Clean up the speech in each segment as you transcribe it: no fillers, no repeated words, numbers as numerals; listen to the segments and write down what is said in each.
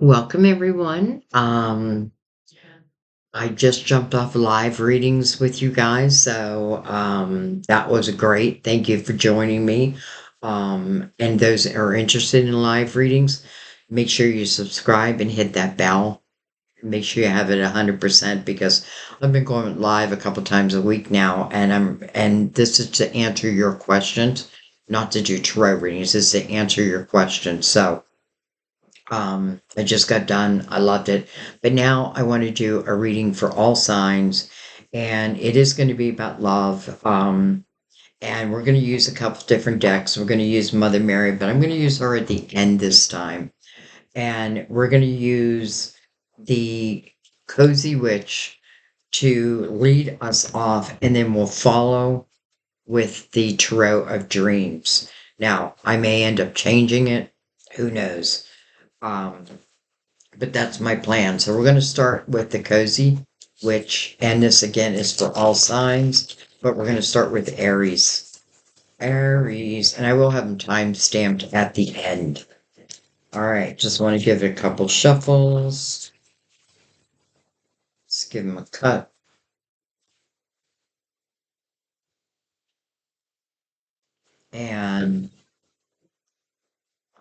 Welcome everyone. I just jumped off live readings with you guys, so that was great. Thank you for joining me. And those that are interested in live readings, make sure you subscribe and hit that bell. Make sure you have it 100% because I've been going live a couple times a week now, and this is to answer your questions, not to do tarot readings. This is to answer your questions. So. I just got done. I loved it. But now I want to do a reading for all signs, and it is going to be about love. And we're going to use a couple different decks. We're going to use Mother Mary, but I'm going to use her at the end this time. And we're going to use the Cozy Witch to lead us off, and then we'll follow with the Tarot of Dreams. Now, I may end up changing it. Who knows? Um, but that's my plan. So we're going to start with the Cozy Witch, and this again is for all signs, but we're going to start with Aries. Aries, and I will have them time stamped at the end. All right, just want to give it a couple shuffles. Let's give them a cut. And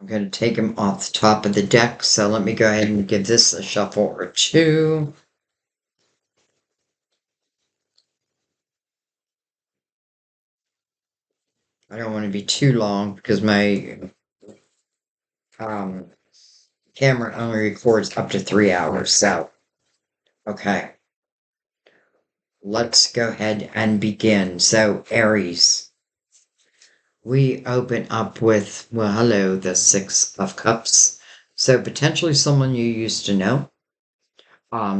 I'm going to take them off the top of the deck. So let me go ahead and give this a shuffle or two. I don't want to be too long because my camera only records up to 3 hours. So, okay, let's go ahead and begin. So, Aries, we open up with, well, hello, the Six of Cups. So, potentially someone you used to know,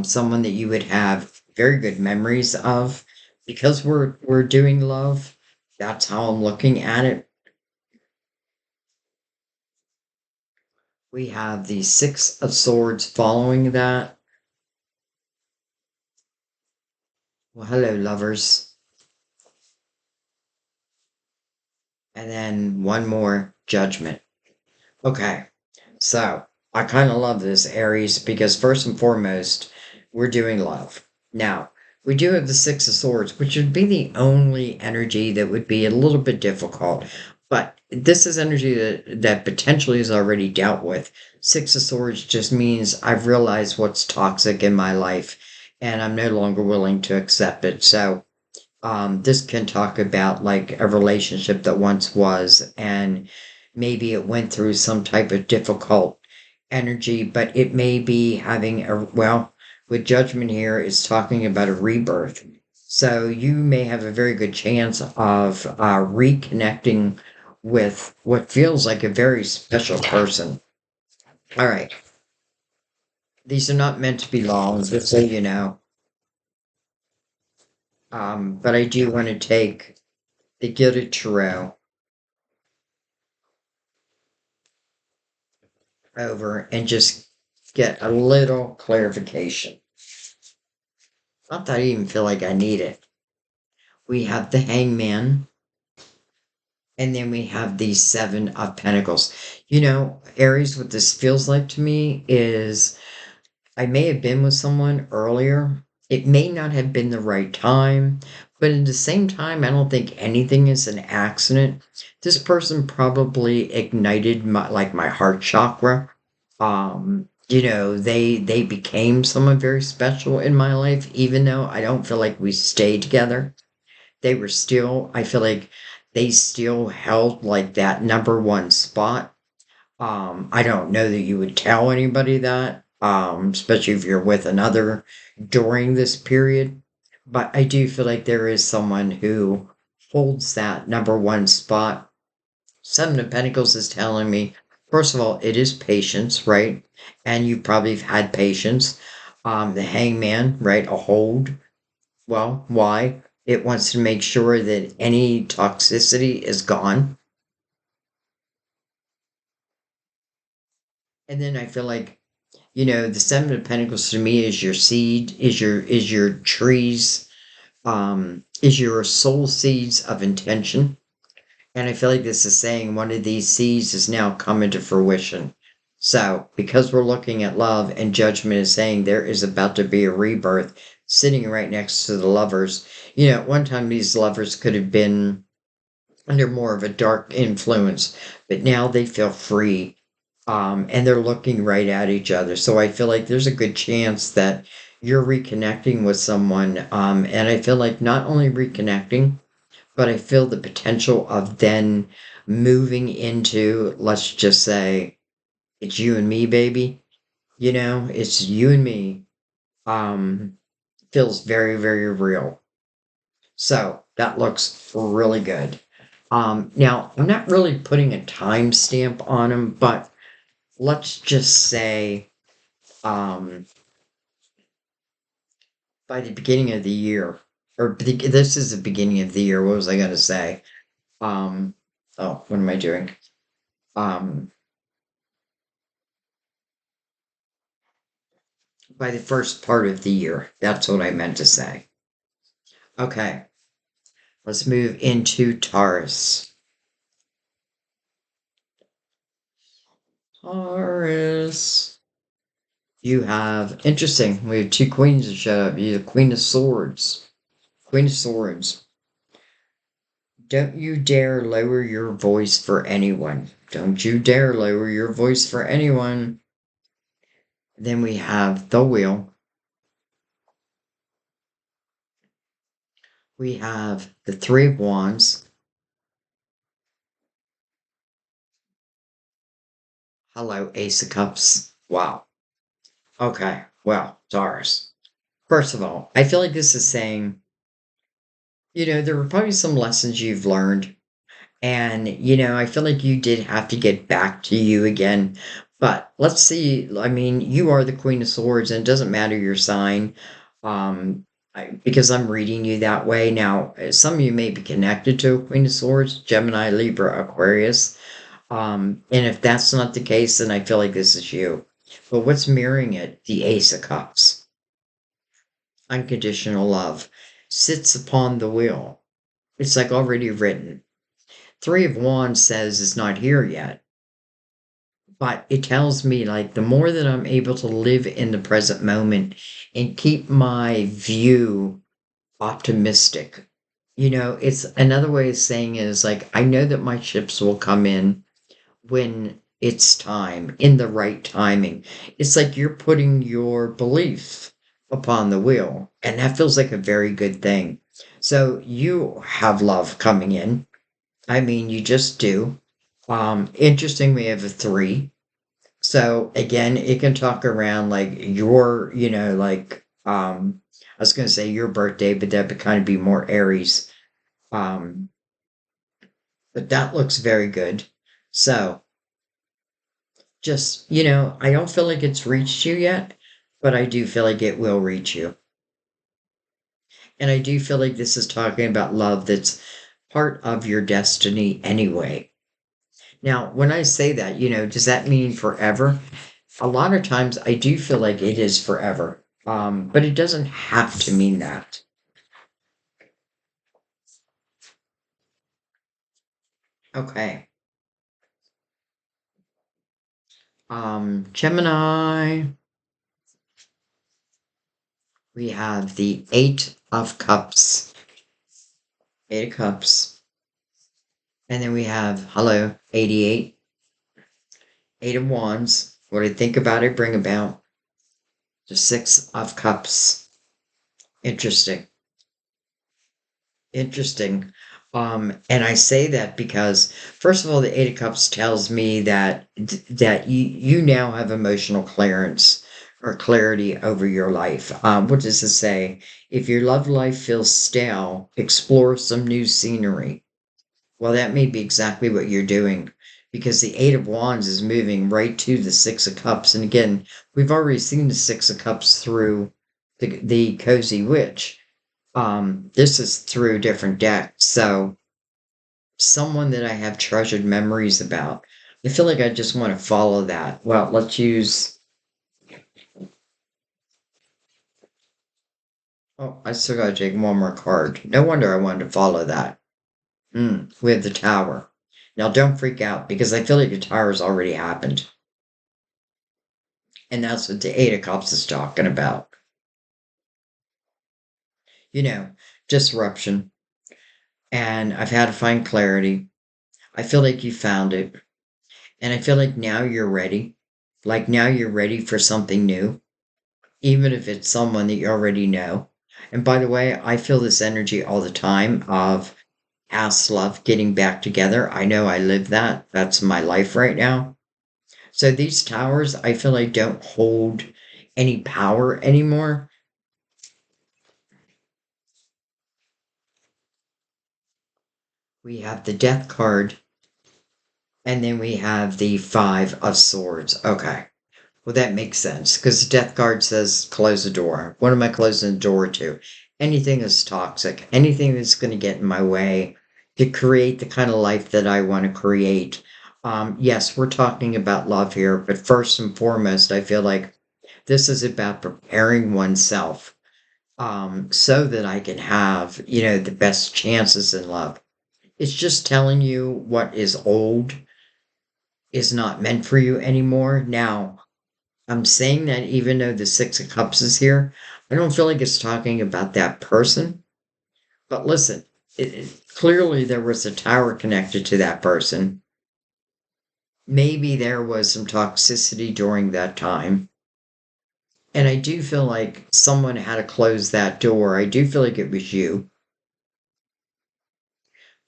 someone that you would have very good memories of. Because we're doing love, that's how I'm looking at it. We have the Six of Swords following that. Well, hello, lovers. And then one more, Judgment. Okay, so I kind of love this, Aries, because first and foremost, we're doing love. Now, we do have the Six of Swords, which would be the only energy that would be a little bit difficult. But this is energy that potentially is already dealt with. Six of Swords just means I've realized what's toxic in my life, and I'm no longer willing to accept it. So this can talk about like a relationship that once was, and maybe it went through some type of difficult energy, but it may be having a, well, with Judgment here, it's talking about a rebirth. So you may have a very good chance of reconnecting with what feels like a very special person. All right. These are not meant to be long, just so you know. But I do want to take the Gilded Tarot over and just get a little clarification. Not that I even feel like I need it. We have the Hangman, and then we have the Seven of Pentacles. You know, Aries, what this feels like to me is I may have been with someone earlier. It may not have been the right time, but at the same time, I don't think anything is an accident. This person probably ignited my heart chakra. They became someone very special in my life, even though I don't feel like we stayed together. They were still, I feel like they still held like that number one spot. I don't know that you would tell anybody that, especially if you're with another during this period. But I do feel like there is someone who holds that number one spot. Seven of Pentacles is telling me, first of all, it is patience, right? And you probably have had patience. The Hangman, right? A hold. Well, why? It wants to make sure that any toxicity is gone. And then I feel like, the Seven of Pentacles to me is your seed, is your trees, is your soul seeds of intention. And I feel like this is saying one of these seeds is now coming to fruition. So, because we're looking at love and judgment is saying there is about to be a rebirth sitting right next to the lovers. At one time these lovers could have been under more of a dark influence, but now they feel free. And they're looking right at each other. So I feel like there's a good chance that you're reconnecting with someone. And I feel like not only reconnecting, but I feel the potential of then moving into, let's just say, it's you and me, baby. It's you and me. Feels very, very real. So that looks really good. Now, I'm not really putting a timestamp on them, but let's just say um, by the beginning of the year, or this is the beginning of the year. What was I going to say? Um, oh, what am I doing? Um, by the first part of the year. That's what I meant to say. Okay, let's move into Taurus. Taurus. You have, interesting, we have two queens that show up. You have Queen of Swords. Queen of Swords. Don't you dare lower your voice for anyone. Don't you dare lower your voice for anyone. Then we have the Wheel. We have the Three of Wands. Hello, Ace of Cups. Wow. Okay, well, Taurus. First of all, I feel like this is saying, there were probably some lessons you've learned. And, I feel like you did have to get back to you again. But let's see. I mean, you are the Queen of Swords, and it doesn't matter your sign. Because I'm reading you that way. Now, some of you may be connected to a Queen of Swords, Gemini, Libra, Aquarius. And if that's not the case, then I feel like this is you. But what's mirroring it? The Ace of Cups. Unconditional love sits upon the wheel. It's like already written. Three of Wands says it's not here yet. But it tells me like the more that I'm able to live in the present moment and keep my view optimistic. It's another way of saying it is like I know that my ships will come in when it's time, in the right timing. It's like you're putting your belief upon the wheel, and that feels like a very good thing. So you have love coming in. I mean, you just do. Interesting, we have a three. So again, it can talk around like your, I was going to say your birthday, but that would kind of be more Aries. Um, but that looks very good. So just, I don't feel like it's reached you yet, but I do feel like it will reach you. And I do feel like this is talking about love that's part of your destiny anyway. Now, when I say that, does that mean forever? A lot of times I do feel like it is forever, but it doesn't have to mean that. Okay. Gemini, we have the Eight of Cups. Eight of Cups. And then we have, hello, 88. Eight of Wands. What I think about it, bring about. The Six of Cups. Interesting. Interesting. And I say that because, first of all, the Eight of Cups tells me that you now have emotional clearance or clarity over your life. What does it say? If your love life feels stale, explore some new scenery. Well, that may be exactly what you're doing because the Eight of Wands is moving right to the Six of Cups. And again, we've already seen the Six of Cups through the Cozy Witch. This is through different decks. So someone that I have treasured memories about. I feel like I just want to follow that. Well, let's use. Oh, I still gotta take one more card. No wonder I wanted to follow that. We have the Tower. Now, don't freak out because I feel like the Tower's already happened. And that's what the Eight of Cups is talking about. You know, disruption. And I've had to find clarity. I feel like you found it. And I feel like now you're ready. Like now you're ready for something new, even if it's someone that you already know. And by the way, I feel this energy all the time of past love getting back together. I know I live that. That's my life right now. So these towers, I feel like don't hold any power anymore. We have the Death card, and then we have the Five of Swords. Okay. Well, that makes sense because the Death card says close the door. What am I closing the door to? Anything that's toxic, anything that's going to get in my way to create the kind of life that I want to create. Yes, we're talking about love here, but first and foremost, I feel like this is about preparing oneself so that I can have, the best chances in love. It's just telling you what is old is not meant for you anymore. Now, I'm saying that even though the Six of Cups is here, I don't feel like it's talking about that person. But listen, clearly there was a tower connected to that person. Maybe there was some toxicity during that time. And I do feel like someone had to close that door. I do feel like it was you.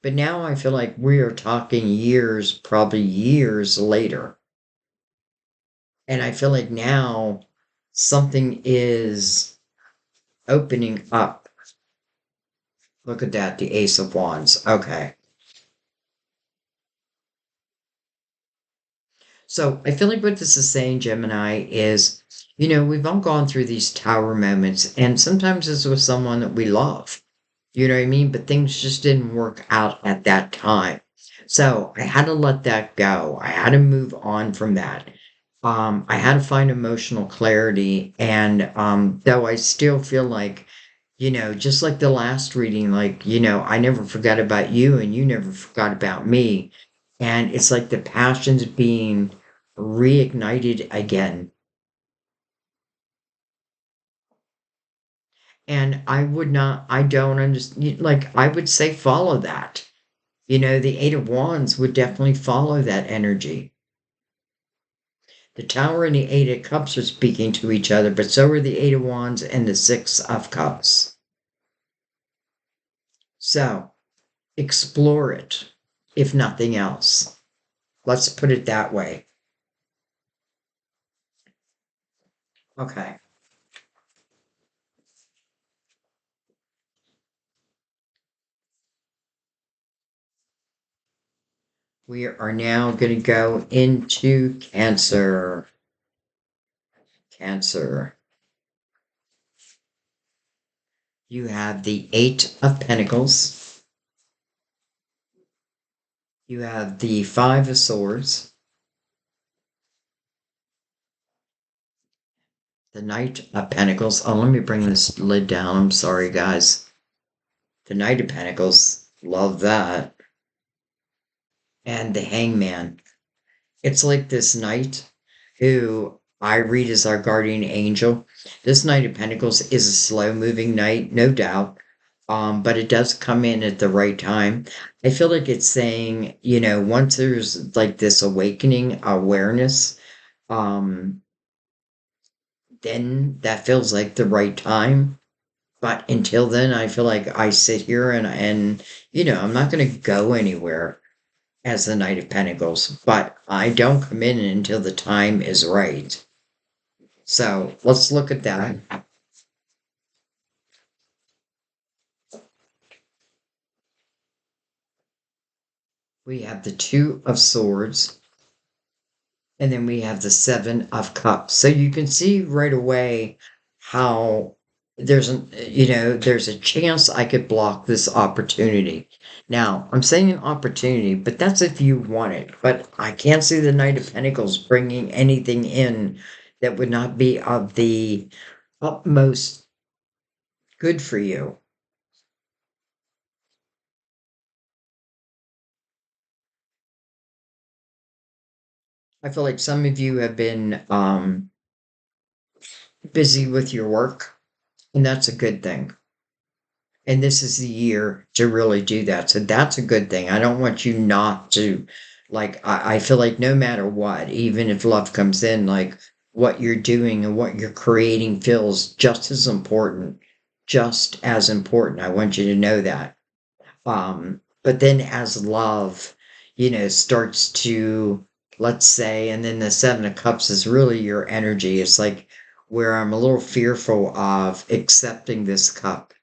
But now I feel like we are talking years, probably years later. And I feel like now something is opening up. Look at that, the Ace of Wands. Okay. So I feel like what this is saying, Gemini, is, we've all gone through these tower moments, and sometimes it's with someone that we love. You know what I mean? But things just didn't work out at that time. So I had to let that go. I had to move on from that. I had to find emotional clarity. And though I still feel like, just like the last reading, like, I never forgot about you and you never forgot about me. And it's like the passion's being reignited again. And I don't understand, like, I would say follow that. The Eight of Wands would definitely follow that energy. The Tower and the Eight of Cups are speaking to each other, but so are the Eight of Wands and the Six of Cups. So explore it, if nothing else. Let's put it that way. Okay. We are now going to go into Cancer. Cancer. You have the Eight of Pentacles. You have the Five of Swords. The Knight of Pentacles. Oh, let me bring this lid down. I'm sorry, guys. The Knight of Pentacles. Love that. And the Hangman. It's like this knight who I read as our guardian angel. This Knight of Pentacles is a slow moving knight, no doubt. But it does come in at the right time. I feel like it's saying, once there's like this awakening awareness, um, then that feels like the right time. But until then, I feel like I sit here and I'm not going to go anywhere as the Knight of Pentacles, but I don't come in until the time is right. So let's look at that. We have the Two of Swords, and then we have the Seven of Cups. So you can see right away how there's a chance I could block this opportunity. Now, I'm saying an opportunity, but that's if you want it. But I can't see the Knight of Pentacles bringing anything in that would not be of the utmost good for you. I feel like some of you have been busy with your work, and that's a good thing. And this is the year to really do that. So that's a good thing. I don't want you not to, like, I feel like no matter what, even if love comes in, like what you're doing and what you're creating feels just as important, just as important. I want you to know that. But then as love, starts to, let's say, and then the Seven of Cups is really your energy. It's like where I'm a little fearful of accepting this cup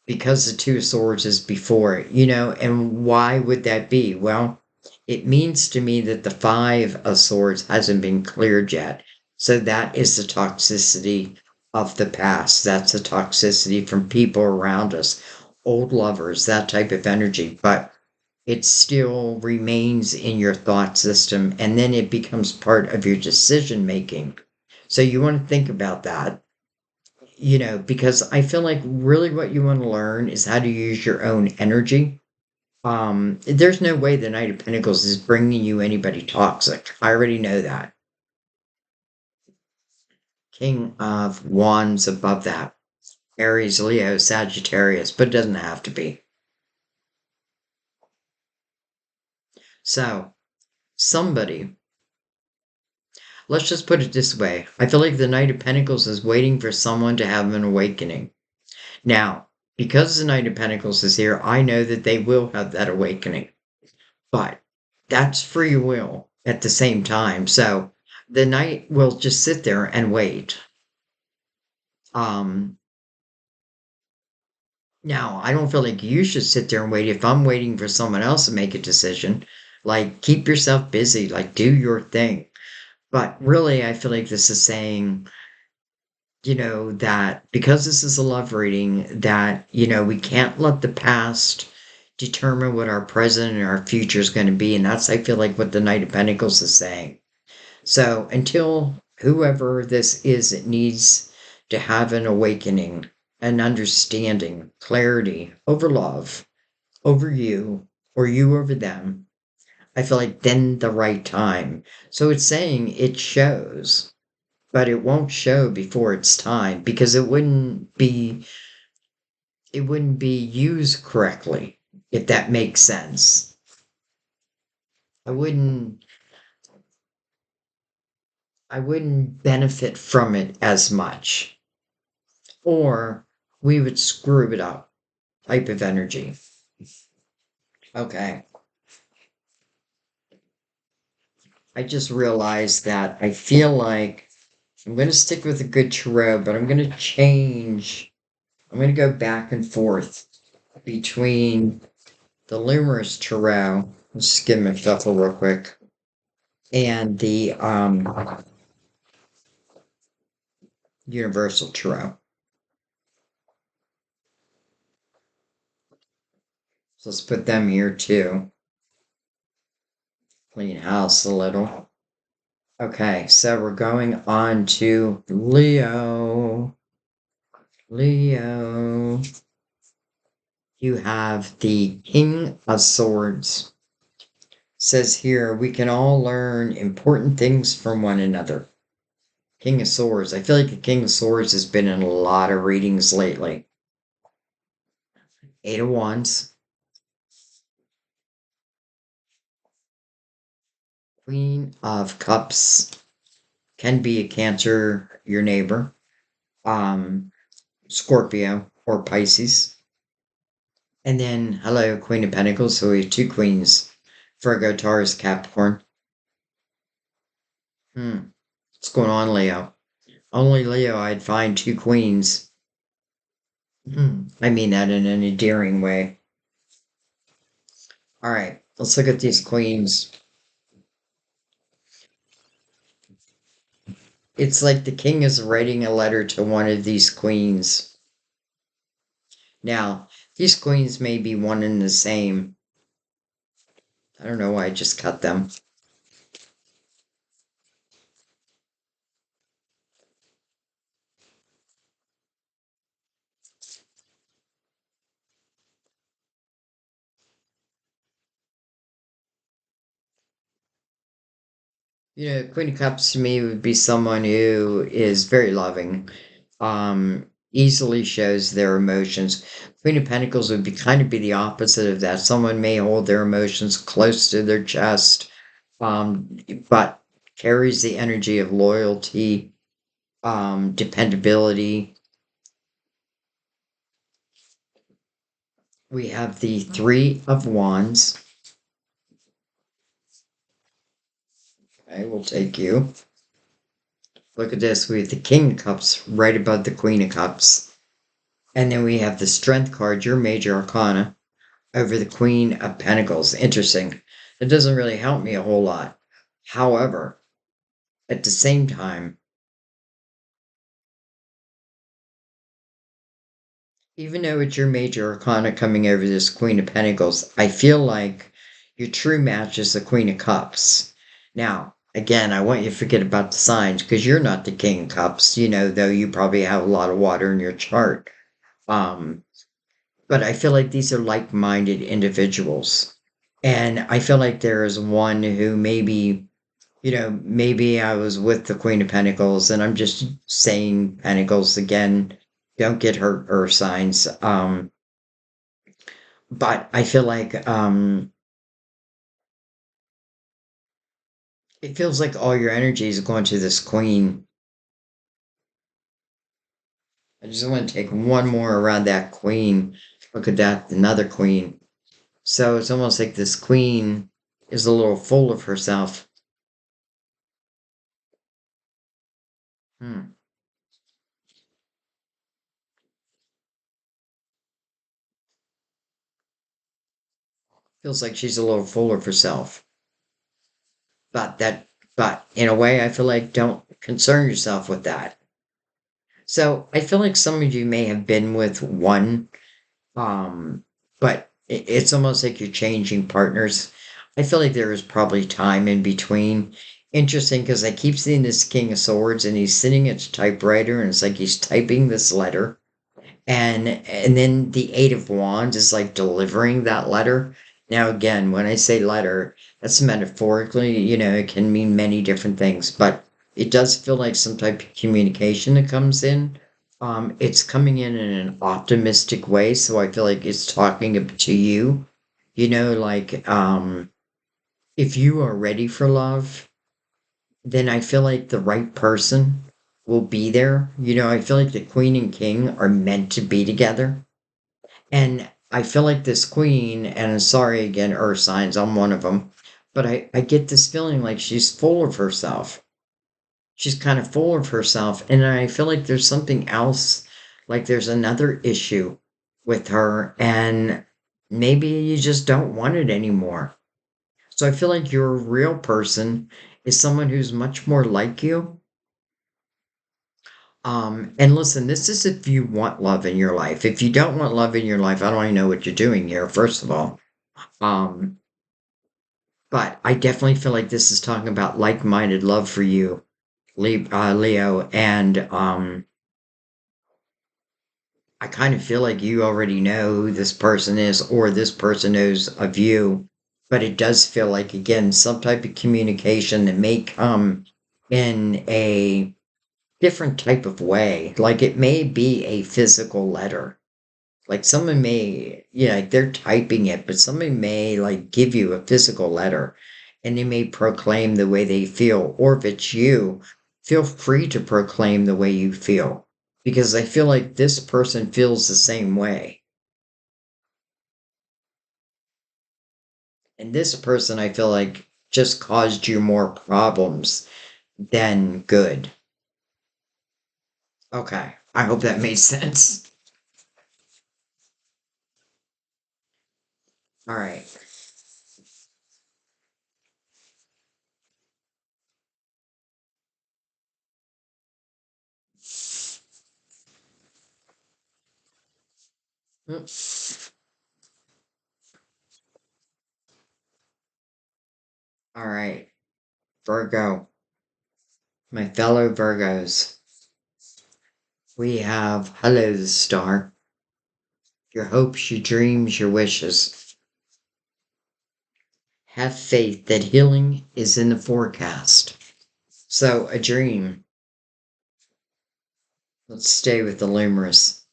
because the Two of Swords is before it, and why would that be? Well, it means to me that the Five of Swords hasn't been cleared yet. So that is the toxicity of the past. That's the toxicity from people around us, old lovers, that type of energy. But it still remains in your thought system and then it becomes part of your decision making. So you want to think about that, because I feel like really what you want to learn is how to use your own energy. There's no way the Knight of Pentacles is bringing you anybody toxic. I already know that. King of Wands above that. Aries, Leo, Sagittarius, but it doesn't have to be. So, somebody, let's just put it this way. I feel like the Knight of Pentacles is waiting for someone to have an awakening. Now, because the Knight of Pentacles is here, I know that they will have that awakening. But that's free will at the same time. So the knight will just sit there and wait. Um, Now, I don't feel like you should sit there and wait. If I'm waiting for someone else to make a decision, like keep yourself busy, like do your thing. But really, I feel like this is saying, that because this is a love reading, that, we can't let the past determine what our present and our future is going to be. And that's, I feel like, what the Knight of Pentacles is saying. So until whoever this is, it needs to have an awakening, an understanding, clarity over love, over you, or you over them. I feel like then the right time. So it's saying it shows, but it won't show before it's time because it wouldn't be used correctly, if that makes sense. I wouldn't I wouldn't benefit from it as much. Or we would screw it up type of energy. Okay. I just realized that I feel like I'm going to stick with a good tarot, but I'm going to change. I'm going to go back and forth between the Luminous Tarot. Let's just give him a shuffle real quick. And the Universal Tarot. So let's put them here too. Clean house a little. Okay, so we're going on to Leo. Leo. You have the King of Swords. Says here, we can all learn important things from one another. King of Swords. I feel like the King of Swords has been in a lot of readings lately. Eight of Wands. Queen of Cups. Can be a Cancer, your neighbor. Scorpio or Pisces. And then, hello, Queen of Pentacles. So we have two queens. Virgo, Taurus, Capricorn. What's going on, Leo? Only Leo, I'd find two queens. I mean that in an endearing way. All right, let's look at these queens. It's like the king is writing a letter to one of these queens. Now, these queens may be one and the same. I don't know why I just cut them. Queen of Cups to me would be someone who is very loving, easily shows their emotions. Queen of Pentacles would be kind of be the opposite of that. Someone may hold their emotions close to their chest, but carries the energy of loyalty, dependability. We have the Three of Wands. Okay, we'll take you. Look at this. We have the King of Cups right above the Queen of Cups. And then we have the Strength card, your major arcana, over the Queen of Pentacles. Interesting. It doesn't really help me a whole lot. However, at the same time, even though it's your major arcana coming over this Queen of Pentacles, I feel like your true match is the Queen of Cups. Now, again, I want you to forget about the signs because you're not the King of Cups, though you probably have a lot of water in your chart. Um, but I feel like these are like-minded individuals. And I feel like there is one who maybe I was with the Queen of Pentacles, and I'm just saying Pentacles again. Don't get hurt, Earth signs. But I feel like it feels like all your energy is going to this Queen. I just want to take one more around that Queen. Look at that, another Queen. So it's almost like this Queen is a little full of herself. Hmm. Feels like she's a little full of herself. But in a way, I feel like don't concern yourself with that. So I feel like some of you may have been with one, but it's almost like you're changing partners. I feel like there is probably time in between. Interesting because I keep seeing this King of Swords and he's sitting at a typewriter and it's like he's typing this letter. And then the Eight of Wands is like delivering that letter. Now, again, when I say letter, that's metaphorically, it can mean many different things, but it does feel like some type of communication that comes in. It's coming in an optimistic way, so I feel like it's talking to you. Like if you are ready for love, then I feel like the right person will be there. I feel like the queen and king are meant to be together. And I feel like this queen, and sorry again, earth signs, I'm one of them, but I get this feeling like she's full of herself. She's kind of full of herself. And I feel like there's something else, like there's another issue with her, and maybe you just don't want it anymore. So I feel like your real person is someone who's much more like you. And listen, this is if you want love in your life. If you don't want love in your life, I don't even know what you're doing here, first of all. Um, but I definitely feel like this is talking about like-minded love for you, Leo, and I kind of feel like you already know who this person is, or this person knows of you. But it does feel like, again, some type of communication that may come in a different type of way. Like it may be a physical letter. Like someone may, like they're typing it, but somebody may like give you a physical letter and they may proclaim the way they feel. Or if it's you, feel free to proclaim the way you feel because I feel like this person feels the same way. And this person, I feel like, just caused you more problems than good. Okay. I hope that made sense. All right. Mm. All right. Virgo, my fellow Virgos, we have hello, the star, your hopes, your dreams, your wishes. Have faith that healing is in the forecast. So, a dream. Let's stay with the luminous.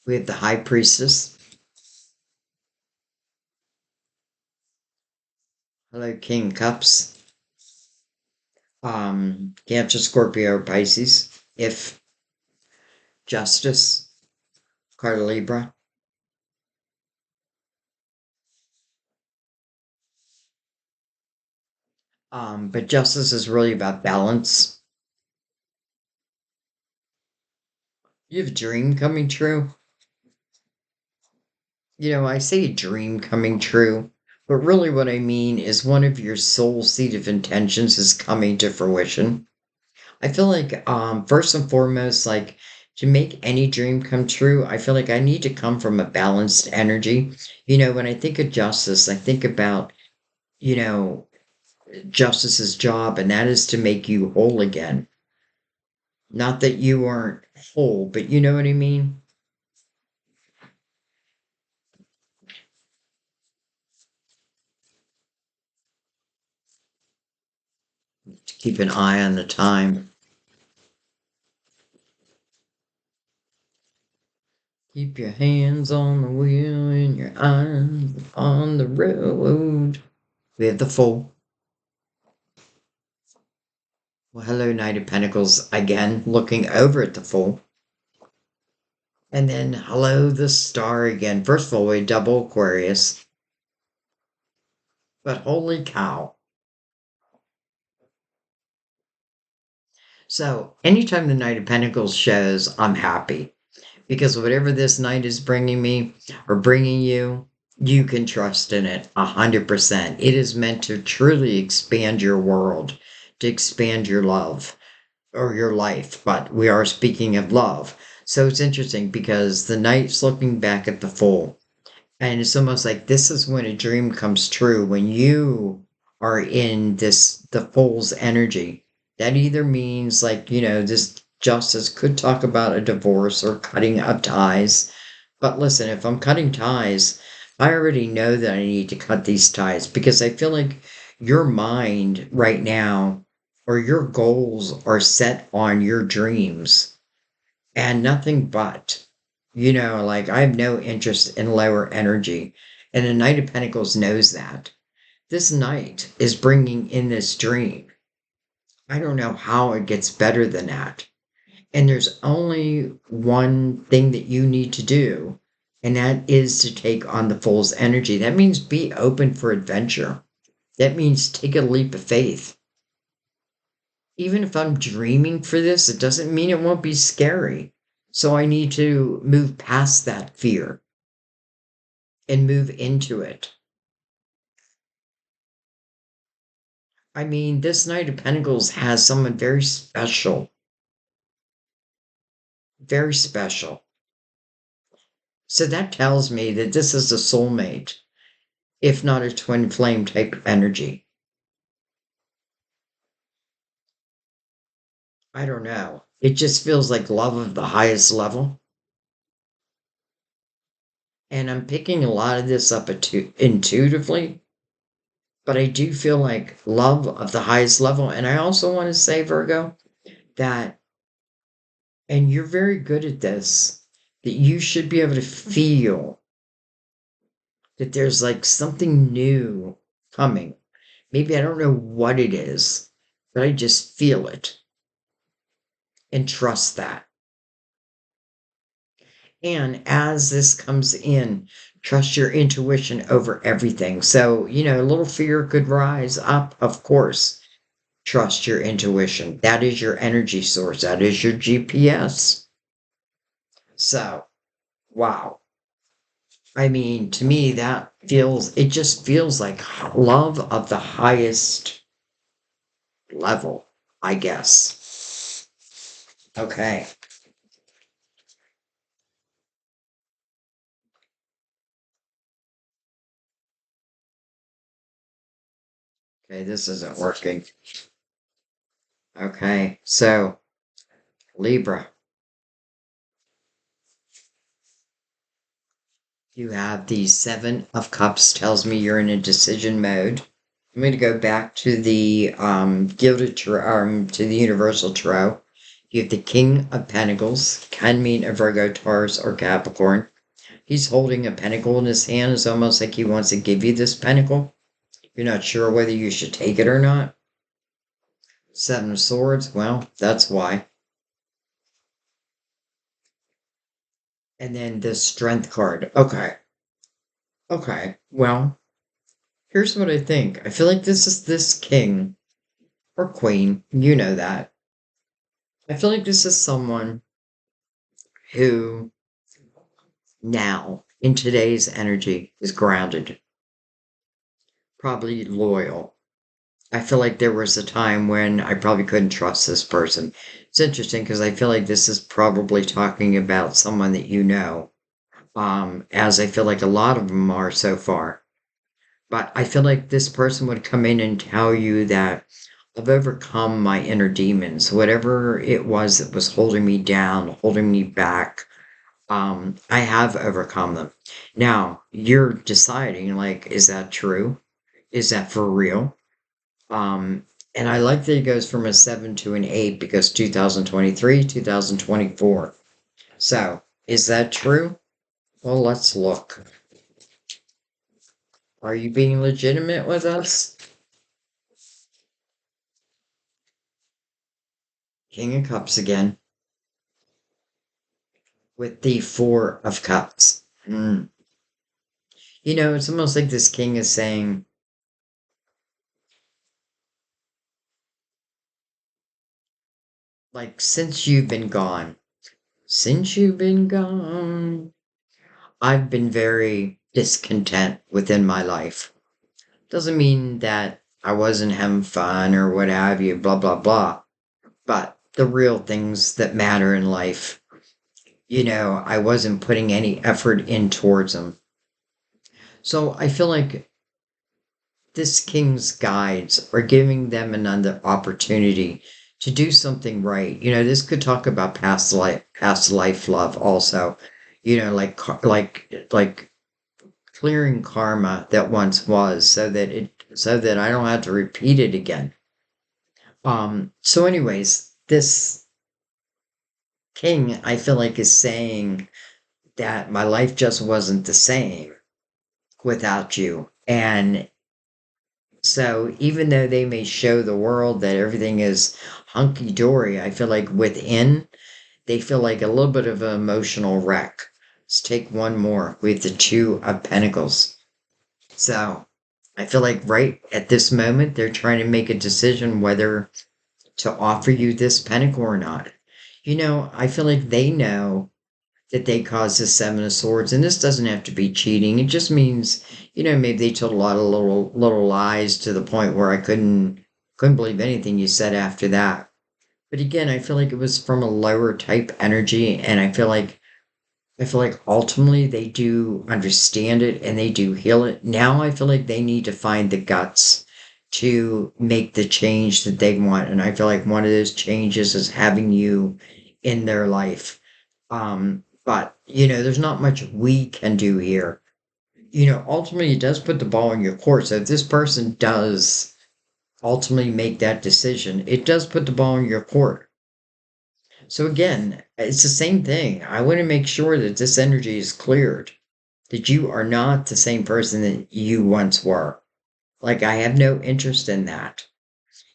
We have the High Priestess. Hello, King Cups. Cancer, Scorpio, or Pisces. If Justice, card of Libra. But Justice is really about balance. You have a dream coming true. I say a dream coming true, but really what I mean is one of your soul seed of intentions is coming to fruition. I feel like, first and foremost, like to make any dream come true, I feel like I need to come from a balanced energy. When I think of justice, I think about, you know, justice's job, and that is to make you whole again. Not that you aren't whole, but you know what I mean? To keep an eye on the time. Keep your hands on the wheel and your eyes on the road. We have the Fool. Well, hello, Knight of Pentacles again, looking over at the Fool. And then hello, the Star again. First of all, we double Aquarius. But holy cow. So anytime the Knight of Pentacles shows, I'm happy. Because whatever this night is bringing me or bringing you, you can trust in it 100%. It is meant to truly expand your world, to expand your love or your life. But we are speaking of love. So it's interesting because the knight's looking back at the Fool. And it's almost like this is when a dream comes true, when you are in the Fool's energy. That either means like, this justice could talk about a divorce or cutting of ties. But listen, if I'm cutting ties, I already know that I need to cut these ties because I feel like your mind right now or your goals are set on your dreams and nothing but. Like I have no interest in lower energy. And the Knight of Pentacles knows that. This knight is bringing in this dream. I don't know how it gets better than that. And there's only one thing that you need to do, and that is to take on the Fool's energy. That means be open for adventure. That means take a leap of faith. Even if I'm dreaming for this, it doesn't mean it won't be scary. So I need to move past that fear and move into it. I mean, this Knight of Pentacles has someone very special, very special. So that tells me that this is a soulmate, if not a twin flame type energy. I don't know. It just feels like love of the highest level. And I'm picking a lot of this up intuitively, but I do feel like love of the highest level. And I also want to say, Virgo, that, and you're very good at this, that you should be able to feel that there's like something new coming. Maybe I don't know what it is, but I just feel it and trust that. And as this comes in, trust your intuition over everything. So, a little fear could rise up, of course. Trust your intuition. That is your energy source, that is your GPS. So, wow. I mean, to me, it just feels like love of the highest level, I guess. Okay. Okay, this isn't working. Okay, so Libra, you have the Seven of Cups, tells me you're in a decision mode. I'm going to go back to the Gilded Tarot, to the Universal Tarot. You have the King of Pentacles, can mean a Virgo, Taurus, or Capricorn. He's holding a pentacle in his hand. It's almost like he wants to give you this pentacle. You're not sure whether you should take it or not. Seven of Swords, well, that's why. And then the Strength card. Okay. Okay. Well, here's what I think. I feel like this is this king or queen. You know that. I feel like this is someone who now, in today's energy, is grounded, probably loyal. I feel like there was a time when I probably couldn't trust this person. It's interesting because I feel like this is probably talking about someone that you know, as I feel like a lot of them are so far. But I feel like this person would come in and tell you that I've overcome my inner demons, whatever it was that was holding me down, holding me back. I have overcome them. Now, you're deciding, like, is that true? Is that for real? And I like that it goes from a 7 to an 8 because 2023, 2024. So, is that true? Well, let's look. Are you being legitimate with us? King of Cups again. With the Four of Cups. You know, it's almost like this king is saying, like, since you've been gone, I've been very discontent within my life. Doesn't mean that I wasn't having fun or what have you, blah, blah, blah. But the real things that matter in life, you know, I wasn't putting any effort in towards them. So I feel like this king's guides are giving them another opportunity to do something right. You know, this could talk about past life love also. You know, like clearing karma that once was, so that I don't have to repeat it again. So anyways, this king I feel like is saying that my life just wasn't the same without you. And so even though they may show the world that everything is hunky dory, I feel like within they feel like a little bit of an emotional wreck. Let's take one more with the Two of Pentacles. So I feel like right at this moment, they're trying to make a decision whether to offer you this pentacle or not. You know, I feel like they know that they caused the Seven of Swords, and this doesn't have to be cheating. It just means, you know, maybe they told a lot of little lies to the point where I couldn't believe anything you said after that. But again, I feel like it was from a lower type energy, and I feel like ultimately they do understand it and they do heal it. Now I feel like they need to find the guts to make the change that they want. And I feel like one of those changes is having you in their life. But you know, there's not much we can do here. You know, ultimately it does put the ball in your court. So if this person does ultimately make that decision, it does put the ball in your court. So again, it's the same thing. I want to make sure that this energy is cleared, that you are not the same person that you once were. Like, I have no interest in that.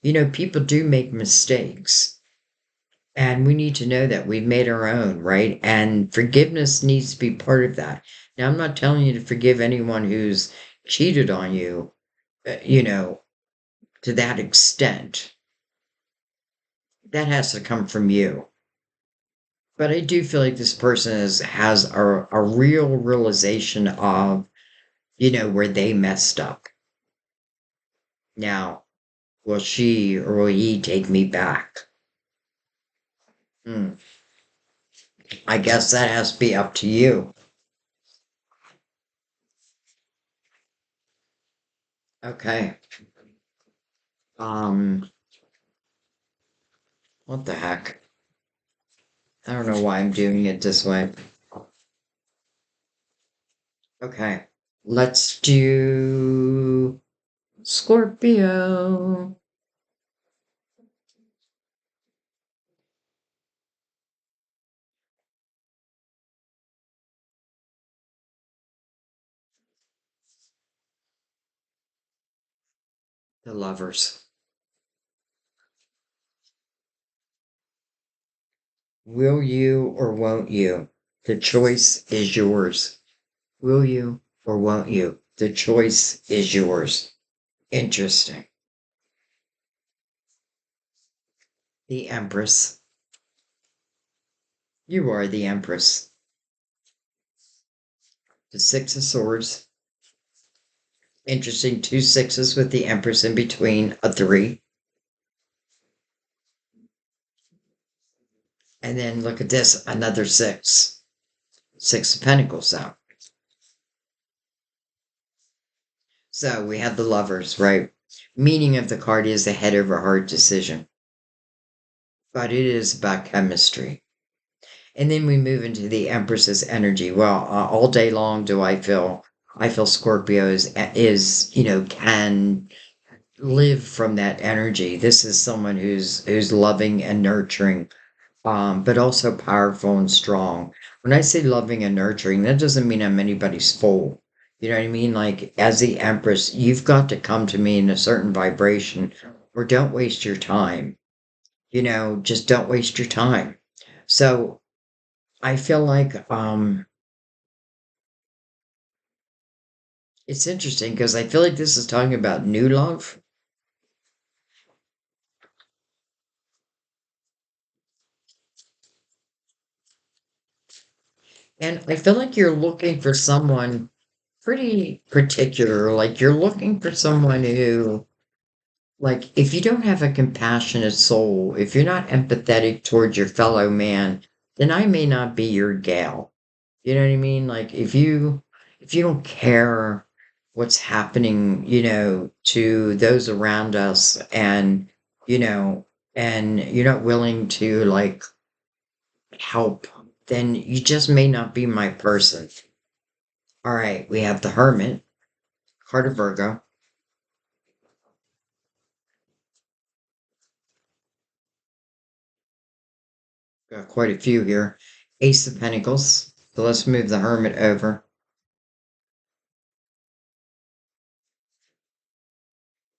You know, people do make mistakes, and we need to know that we've made our own, right? And forgiveness needs to be part of that. Now, I'm not telling you to forgive anyone who's cheated on you, you know, to that extent. That has to come from you. But I do feel like this person has a real realization of, you know, where they messed up. Now, will she or will he take me back? Hmm. I guess that has to be up to you. Okay. Um, what the heck? I don't know why I'm doing it this way. Okay. Let's do Scorpio. The Lovers. Will you or won't you? The choice is yours. Will you or won't you? The choice is yours. Interesting. The Empress. You are the Empress. The Six of Swords. Interesting. Two sixes with the Empress in between, a three. And then look at this, another six. Six of Pentacles out. So we have the Lovers, right? Meaning of the card is the head over heart decision. But it is about chemistry. And then we move into the Empress's energy. Well, all day long I feel Scorpio can live from that energy. This is someone who's loving and nurturing, but also powerful and strong. When I say loving and nurturing, that doesn't mean I'm anybody's fool. You know what I mean? Like, as the Empress, you've got to come to me in a certain vibration, or don't waste your time. Just don't waste your time. So I feel like it's interesting because I feel like this is talking about new love. And I feel like you're looking for someone pretty particular. Like, you're looking for someone who, like, if you don't have a compassionate soul, if you're not empathetic towards your fellow man, then I may not be your gal. You know what I mean? Like, if you don't care what's happening, to those around us, you know, and you're not willing to, like, help, then you just may not be my person. All right, we have the Hermit, card of Virgo. Got quite a few here. Ace of Pentacles. So let's move the Hermit over.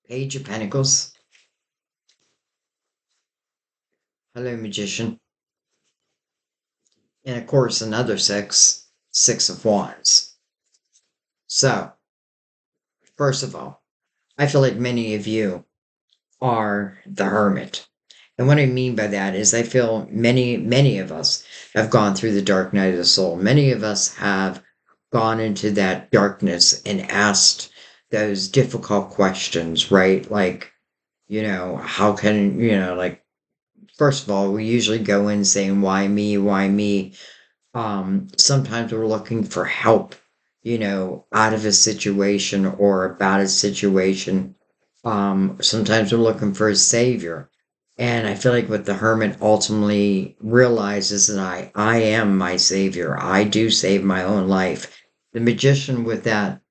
Page of Pentacles. Hello, Magician. And of course, another six. Six of Wands. So, first of all, I feel like many of you are the Hermit. And what I mean by that is I feel many of us have gone through the dark night of the soul. Many of us have gone into that darkness and asked those difficult questions, right? Like, how can, like, first of all, we usually go in saying, why me? Why me? Sometimes we're looking for help, out of a situation or about a situation. Sometimes we're looking for a savior. And I feel like what the hermit ultimately realizes that I am my savior. I do save my own life. The magician with that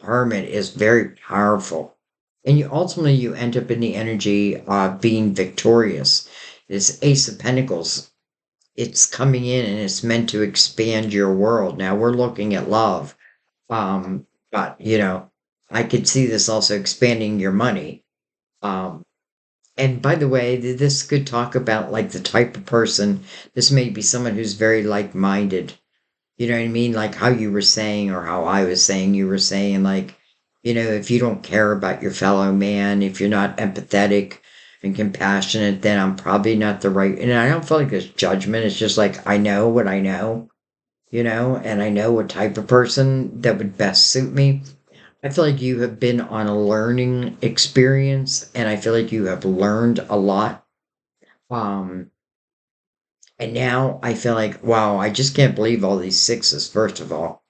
hermit is very powerful. And you end up in the energy of being victorious. This Ace of Pentacles, it's coming in and it's meant to expand your world. Now we're looking at love. But I could see this also expanding your money. Um, and by the way, this could talk about like the type of person. This may be someone who's very like-minded. You know what I mean? Like how you were saying, or how I was saying, you were saying, like, if you don't care about your fellow man, if you're not empathetic and compassionate, then I'm probably not the right. And I don't feel like there's judgment. It's just like, I know what I know, and I know what type of person that would best suit me. I feel like you have been on a learning experience, and I feel like you have learned a lot. Um, and now I feel like, wow, I just can't believe all these sixes, first of all.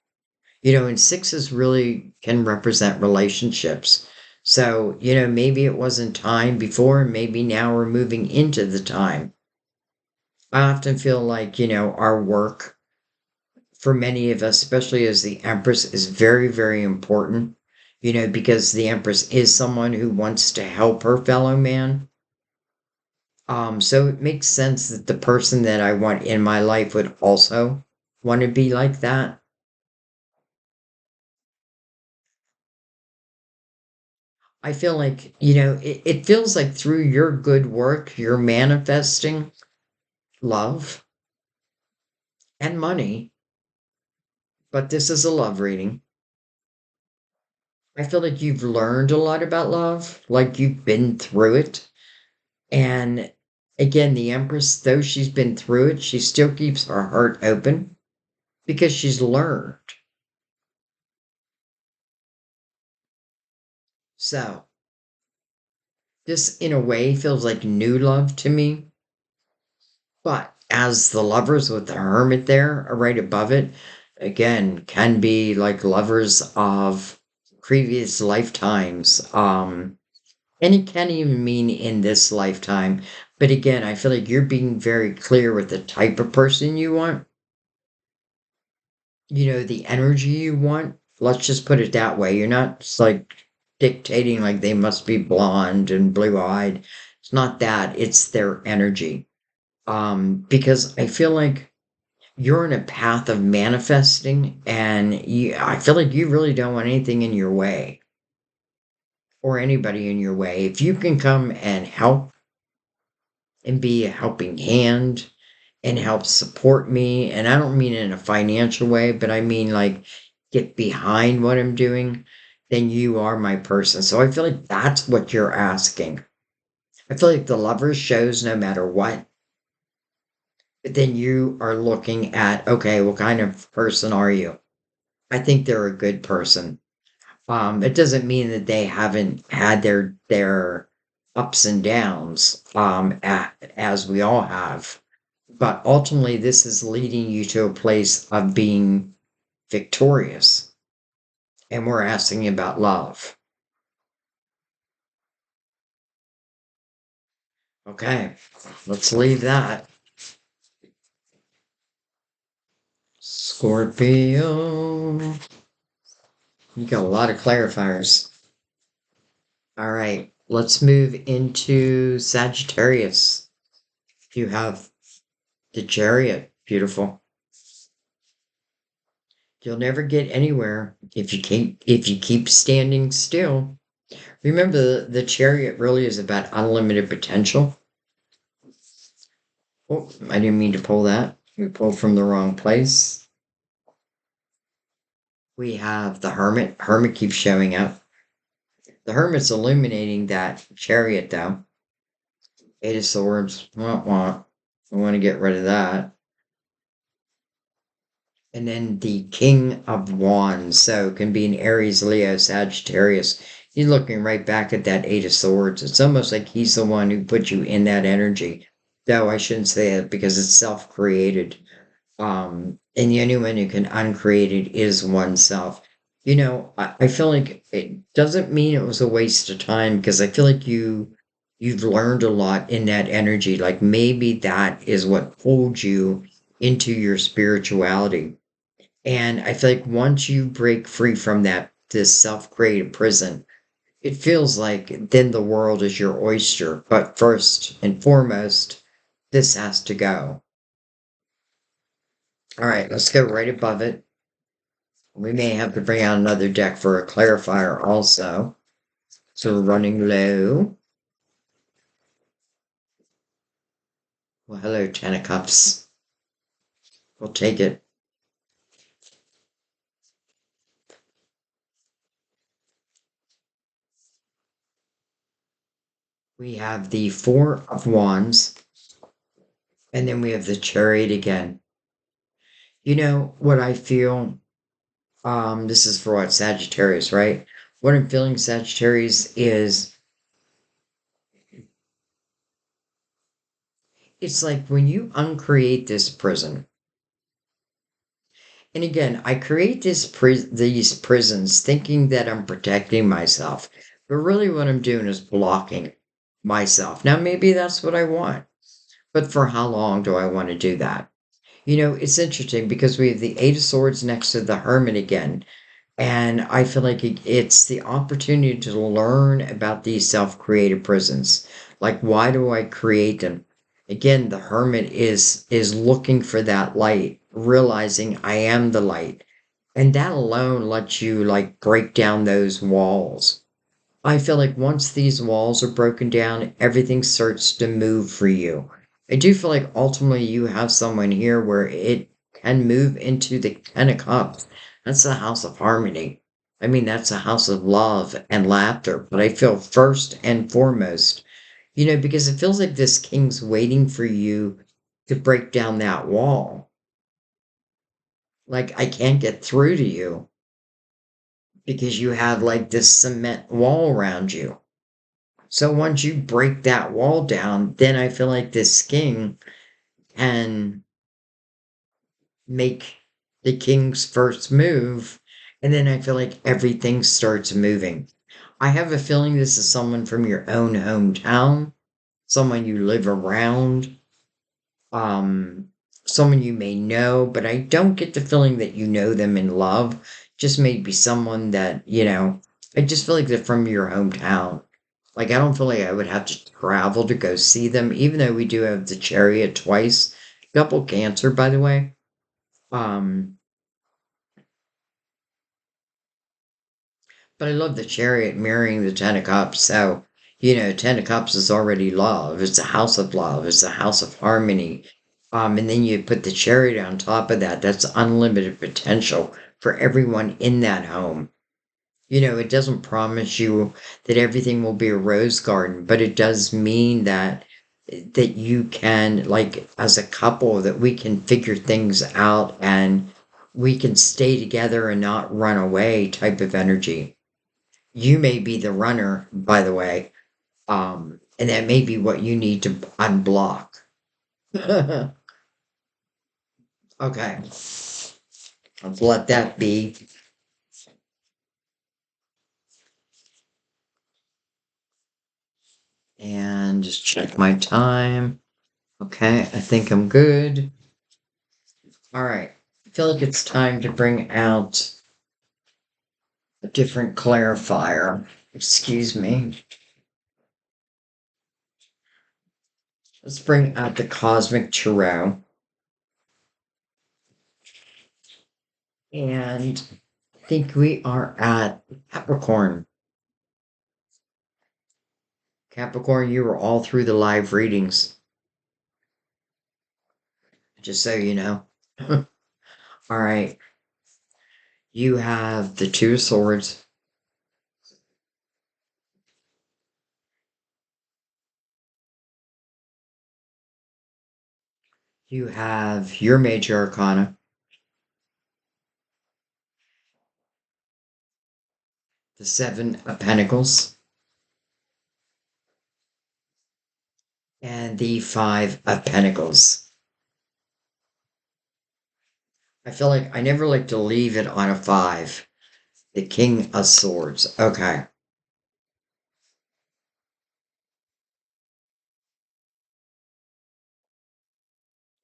And sixes really can represent relationships. So, maybe it wasn't time before, maybe now we're moving into the time. I often feel like, our work for many of us, especially as the Empress, is very, very important. because the Empress is someone who wants to help her fellow man. So it makes sense that the person that I want in my life would also want to be like that. I feel like, it feels like through your good work, you're manifesting love and money, but this is a love reading. I feel like you've learned a lot about love, like you've been through it. And again, the Empress, though she's been through it, she still keeps her heart open because she's learned. So, this in a way feels like new love to me. But as the lovers with the Hermit there right above it, again, can be like lovers of previous lifetimes. And it can even mean in this lifetime. But again, I feel like you're being very clear with the type of person you want, the energy you want. Let's just put it that way. You're not just like dictating like they must be blonde and blue eyed. It's not that, it's their energy. Because I feel like you're in a path of manifesting and I feel like you really don't want anything in your way or anybody in your way. If you can come and help and be a helping hand and help support me. And I don't mean in a financial way, but I mean like get behind what I'm doing, then you are my person. So I feel like that's what you're asking. I feel like the lover shows no matter what, but then you are looking at, okay, what kind of person are you? I think they're a good person. It doesn't mean that they haven't had their ups and downs, as we all have. But ultimately, this is leading you to a place of being victorious. And we're asking about love. Okay, let's leave that. Scorpio. You got a lot of clarifiers. All right, let's move into Sagittarius. You have the Chariot. Beautiful. You'll never get anywhere if you keep standing still. Remember, the Chariot really is about unlimited potential. Oh, I didn't mean to pull that. We pulled from the wrong place. We have the Hermit. Hermit keeps showing up. The Hermit's illuminating that Chariot, though. Eight of Swords. Wah, wah. I want to get rid of that. And then the King of Wands. So it can be an Aries, Leo, Sagittarius. He's looking right back at that Eight of Swords. It's almost like he's the one who put you in that energy. Though I shouldn't say it because it's self-created. And the only one who can uncreate it is oneself. I feel like it doesn't mean it was a waste of time because I feel like you've learned a lot in that energy. Like maybe that is what pulled you into your spirituality. And I feel like once you break free from this self-created prison, it feels like then the world is your oyster. But first and foremost, this has to go. All right, let's go right above it. We may have to bring out another deck for a clarifier also. So we're running low. Well, hello, Ten of Cups. We'll take it. We have the Four of Wands, and then we have the Chariot again. You know what I feel? This is for what? Sagittarius, right? What I'm feeling, Sagittarius, is it's like when you uncreate this prison. And again, I create these prisons thinking that I'm protecting myself, but really what I'm doing is blocking myself. Now, maybe that's what I want, but for how long do I want to do that? It's interesting because we have the Eight of Swords next to the Hermit again. And I feel like it's the opportunity to learn about these self-created prisons. Like, why do I create them? Again, the hermit is looking for that light, realizing I am the light. And that alone lets you like break down those walls. I feel like once these walls are broken down, everything starts to move for you. I do feel like ultimately you have someone here where it can move into the Ten of Cups. That's the house of harmony. I mean, that's a house of love and laughter. But I feel first and foremost, because it feels like this king's waiting for you to break down that wall. Like, I can't get through to you because you have like this cement wall around you. So once you break that wall down, then I feel like this king can make the king's first move. And then I feel like everything starts moving. I have a feeling this is someone from your own hometown, someone you live around, um, someone you may know, but I don't get the feeling that you know them in love. Just maybe someone that, I just feel like they're from your hometown. Like, I don't feel like I would have to travel to go see them, even though we do have the chariot twice. Double Cancer, by the way. Um, but I love the chariot mirroring the Ten of Cups. So, Ten of Cups is already love. It's a house of love. It's a house of harmony. And then you put the chariot on top of that. That's unlimited potential for everyone in that home. It doesn't promise you that everything will be a rose garden, but it does mean that you can, like, as a couple, that we can figure things out and we can stay together and not run away type of energy. You may be the runner, by the way, and that may be what you need to unblock. Okay, let's let that be. And just check my time. Okay, I think I'm good. All right. I feel like it's time to bring out a different clarifier. Excuse me. Let's bring out the Cosmic Tarot. And I think we are at Capricorn. Capricorn, you were all through the live readings, just so you know. All right. You have the Two of Swords. You have your Major Arcana, the Seven of Pentacles, and the Five of Pentacles. I feel like I never like to leave it on a five. The King of Swords. Okay.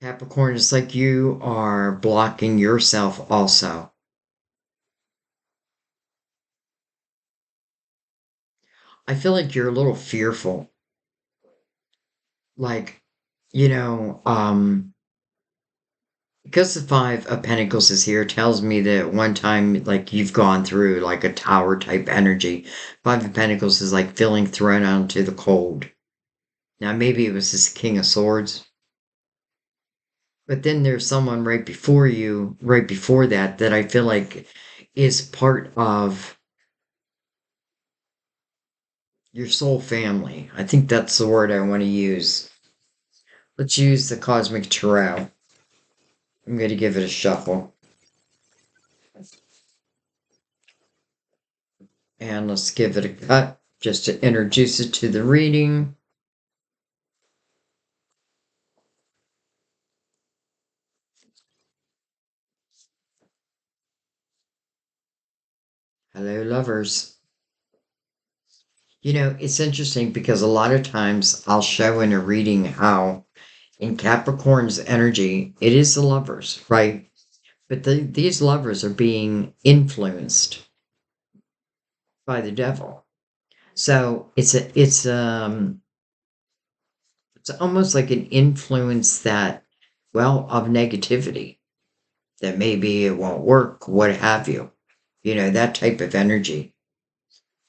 Capricorn, it's like you are blocking yourself also. I feel like you're a little fearful. Like, you know, because the Five of Pentacles is here, tells me that one time, like, you've gone through like a tower type energy. Five of Pentacles is like feeling thrown out into the cold. Now, maybe it was this King of Swords, but then there's someone right before you, right before that, that I feel like is part of your soul family. I think that's the word I want to use. Let's use the Cosmic Tarot. I'm going to give it a shuffle. And let's give it a cut just to introduce it to the reading. Hello, lovers. It's interesting because a lot of times I'll show in a reading how in Capricorn's energy, it is the lovers, right? But these lovers are being influenced by the devil. So it's almost like an influence that, well, of negativity, that maybe it won't work, what have you. You know, that type of energy.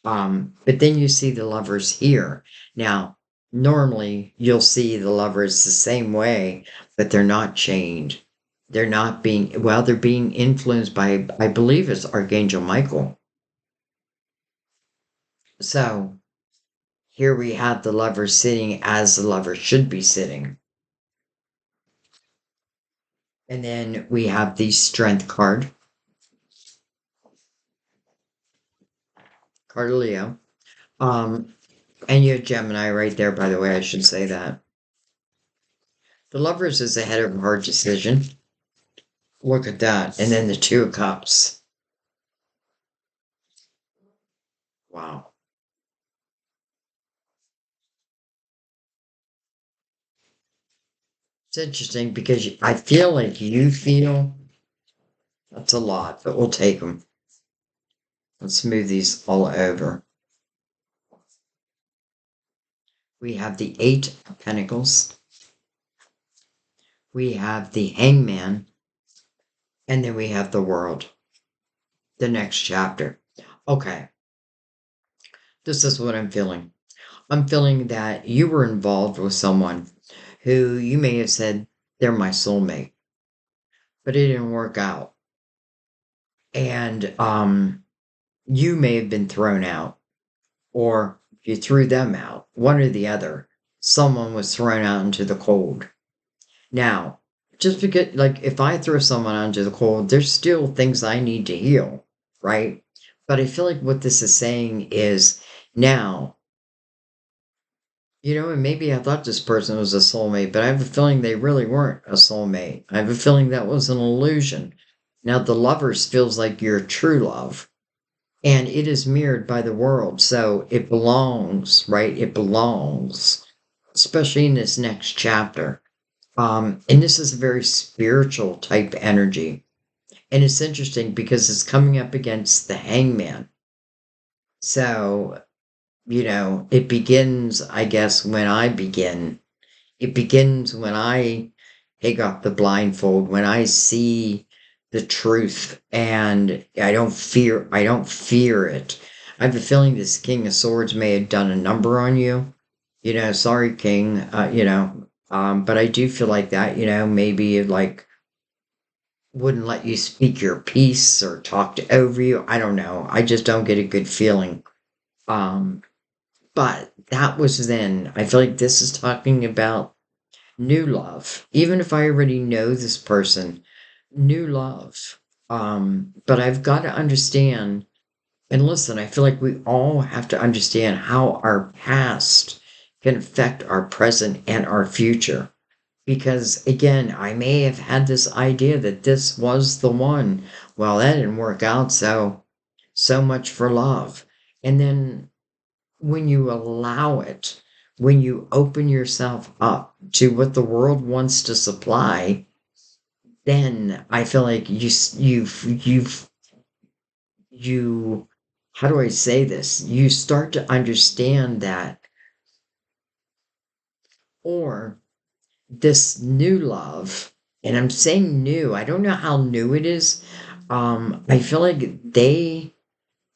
But then you see the lovers here. Now, normally you'll see the lovers the same way, but they're not chained. They're not being, well, they're being influenced by, I believe it's Archangel Michael. So here we have the lovers sitting as the lovers should be sitting. And then we have the strength card of Leo. And you have Gemini right there, by the way, I should say that. The lovers is ahead of a hard decision. Look at that. And then the Two of Cups. Wow. It's interesting because I feel like you feel that's a lot, but we'll take them. Let's move these all over. We have the Eight of Pentacles. We have the Hangman. And then we have the World. The next chapter. Okay. This is what I'm feeling. I'm feeling that you were involved with someone who you may have said they're my soulmate, but it didn't work out. And you may have been thrown out, or you threw them out, one or the other. Someone was thrown out into the cold. Now, just because, like, if I throw someone out into the cold, there's still things I need to heal, right? But I feel like what this is saying is now, you know, and maybe I thought this person was a soulmate, but I have a feeling they really weren't a soulmate. I have a feeling that was an illusion. Now, the lovers feels like your true love, and it is mirrored by the world. So it belongs, right? It belongs, especially in this next chapter. And this is a very spiritual type energy. And it's interesting because it's coming up against the Hangman. So, you know, it begins, I guess, when I begin. It begins when I take off the blindfold, when I see the truth and I don't fear it. I have a feeling this King of Swords may have done a number on you. You know, sorry, King, but I do feel like that, you know, maybe it like wouldn't let you speak your piece or talked over you. I don't know. I just don't get a good feeling. But that was then. I feel like this is talking about new love. Even if I already know this person, new love. But I've got to understand, and listen, I feel like we all have to understand how our past can affect our present and our future. Because again, I may have had this idea that this was the one. Well, that didn't work out, so much for love. And then when you allow it, when you open yourself up to what the world wants to supply, then I feel like you, how do I say this? You start to understand that, or this new love, and I'm saying new, I don't know how new it is. I feel like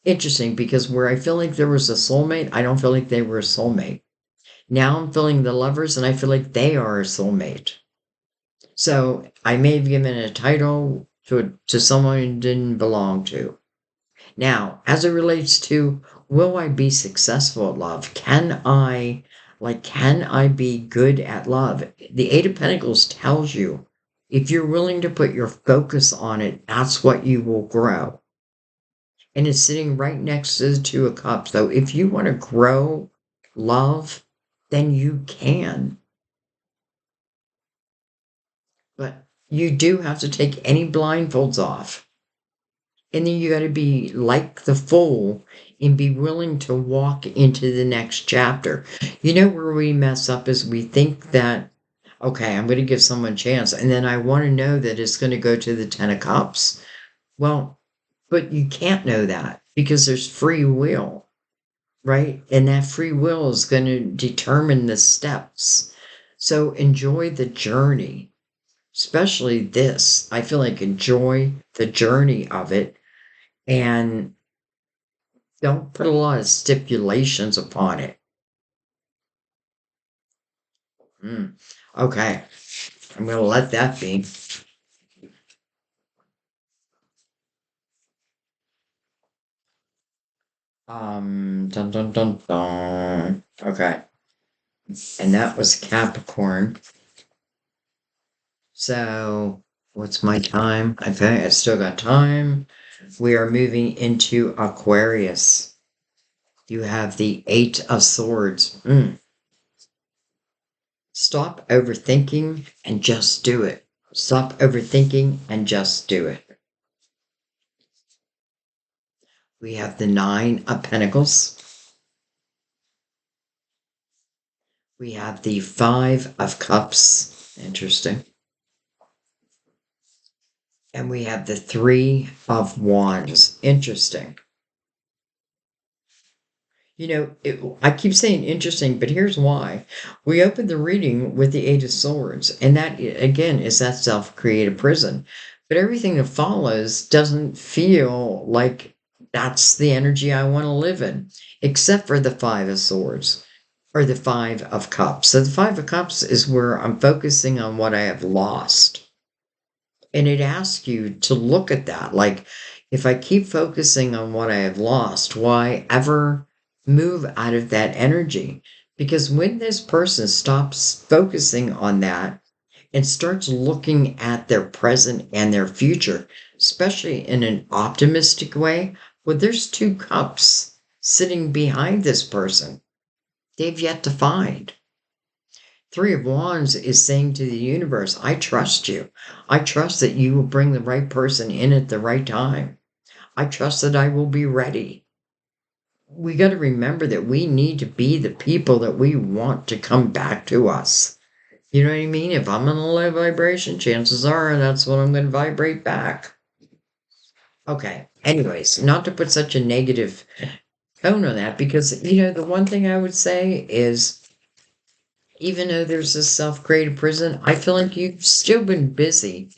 interesting because where I feel like there was a soulmate, I don't feel like they were a soulmate. Now I'm feeling the lovers and I feel like they are a soulmate. So I may have given a title to someone who didn't belong to. Now, as it relates to, will I be successful at love? Can I be good at love? The Eight of Pentacles tells you, if you're willing to put your focus on it, that's what you will grow. And it's sitting right next to the Two of Cups. So if you want to grow love, then you can. But you do have to take any blindfolds off. And then you got to be like the fool and be willing to walk into the next chapter. You know where we mess up is we think that Okay, I'm going to give someone a chance. And then I want to know that it's going to go to the 10 of cups. Well, but you can't know that because there's free will, right? And that free will is going to determine the steps. So enjoy the journey, especially this. I feel like enjoy the journey of it and don't put a lot of stipulations upon it. Okay, I'm going to let that be. Dun dun dun dun. Okay, and that was Capricorn. So, what's my time? Okay, I still got time. We are moving into Aquarius. You have the Eight of Swords. Stop overthinking and just do it. Stop overthinking and just do it. We have the Nine of Pentacles. We have the Five of Cups. Interesting. And we have the Three of Wands. Interesting. You know, I keep saying interesting, but here's why. We opened the reading with the Eight of Swords, and that, again, is that self-created prison. But everything that follows doesn't feel like that's the energy I want to live in, except for the Five of Swords or the Five of Cups. So the Five of Cups is where I'm focusing on what I have lost. And it asks you to look at that. Like, if I keep focusing on what I have lost, why ever move out of that energy? Because when this person stops focusing on that and starts looking at their present and their future, especially in an optimistic way, well, there's two cups sitting behind this person they've yet to find. Three of Wands is saying to the universe, I trust you. I trust that you will bring the right person in at the right time. I trust that I will be ready. We got to remember that we need to be the people that we want to come back to us. You know what I mean? If I'm in a low vibration, chances are that's what I'm going to vibrate back. Okay. Anyways, not to put such a negative tone on that, because, the one thing I would say is, even though there's this self-created prison, I feel like you've still been busy